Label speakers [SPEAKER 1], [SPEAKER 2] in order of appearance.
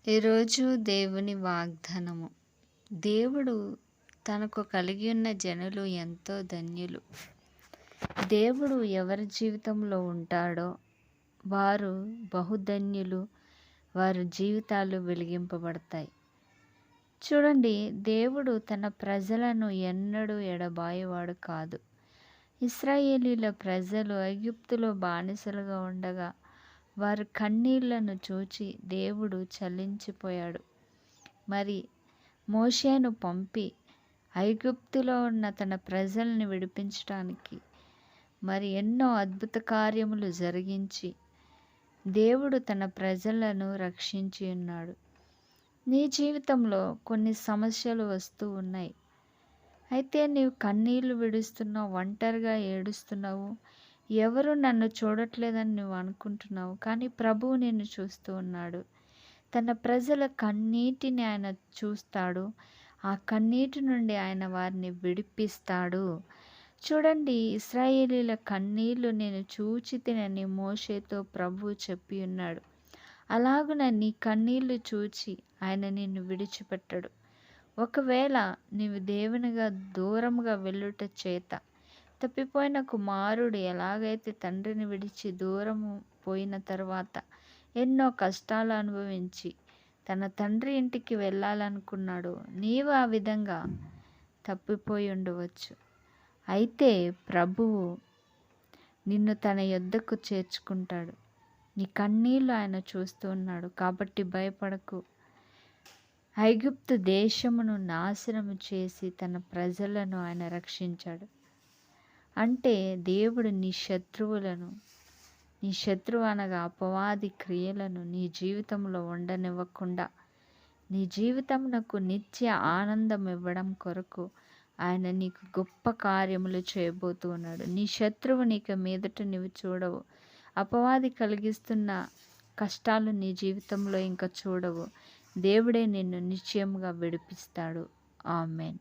[SPEAKER 1] ఈరోజు దేవుని వాగ్దానము. దేవుడు తనకు కలిగి ఉన్న జనులు ఎంతో ధన్యులు. దేవుడు ఎవరి జీవితంలో ఉంటాడో వారు బహుధన్యులు. వారి జీవితాలు వెలిగింపబడతాయి. చూడండి, దేవుడు తన ప్రజలను ఎన్నడూ ఎడబాయేవాడు కాదు. ఇశ్రాయేలీల ప్రజలు ఐగుప్తులో బానిసలుగా ఉండగా వారి కన్నీళ్లను చూచి దేవుడు చలించిపోయాడు. మరి మోషేను పంపి ఐగుప్తులో ఉన్న తన ప్రజల్ని విడిపించడానికి మరి ఎన్నో అద్భుత కార్యములు జరిగించి దేవుడు తన ప్రజలను రక్షించి ఉన్నాడు. నీ జీవితంలో కొన్ని సమస్యలు వస్తూ ఉన్నాయి. అయితే నీవు కన్నీళ్లు విడుస్తున్నావు, ఒంటరిగా ఏడుస్తున్నావు, ఎవరు నన్ను చూడట్లేదని నువ్వు అనుకుంటున్నావు. కానీ ప్రభువు నిన్ను చూస్తూ ఉన్నాడు. తన ప్రజల కన్నీటిని ఆయన చూస్తాడు. ఆ కన్నీటి నుండి ఆయన వారిని విడిపిస్తాడు. చూడండి, ఇశ్రాయేలీల కన్నీళ్లు నేను చూచితినని మోషేతో ప్రభువు చెప్పి ఉన్నాడు. అలాగున నీ కన్నీళ్లు చూచి ఆయన నిన్ను విడిచిపెట్టడు. ఒకవేళ నీవు దేవునిగా దూరముగా వెళ్ళుట చేత తప్పిపోయిన కుమారుడు ఎలాగైతే తండ్రిని విడిచి దూరము పోయిన తర్వాత ఎన్నో కష్టాలు అనుభవించి తన తండ్రి ఇంటికి వెళ్ళాలనుకున్నాడు, నీవు ఆ విధంగా తప్పిపోయి ఉండవచ్చు. అయితే ప్రభువు నిన్ను తన యొద్దకు చేర్చుకుంటాడు. నీ కన్నీళ్ళు ఆయన చూస్తూ ఉన్నాడు. కాబట్టి భయపడకు. ఐగుప్తు దేశమును నాశనము చేసి తన ప్రజలను ఆయన రక్షించాడు. అంటే దేవుడు నీ శత్రువు అనగా అపవాది క్రియలను నీ జీవితంలో ఉండనివ్వకుండా నీ జీవితమునకు నిత్య ఆనందం ఇవ్వడం కొరకు ఆయన నీకు గొప్ప కార్యములు చేయబోతూ ఉన్నాడు. నీ శత్రువు నీకు మీదట నీవు చూడవు. అపవాది కలిగిస్తున్న కష్టాలు నీ జీవితంలో ఇంకా చూడవు. దేవుడే నిన్ను నిశ్చయముగా విడిపిస్తాడు. ఆమేన్.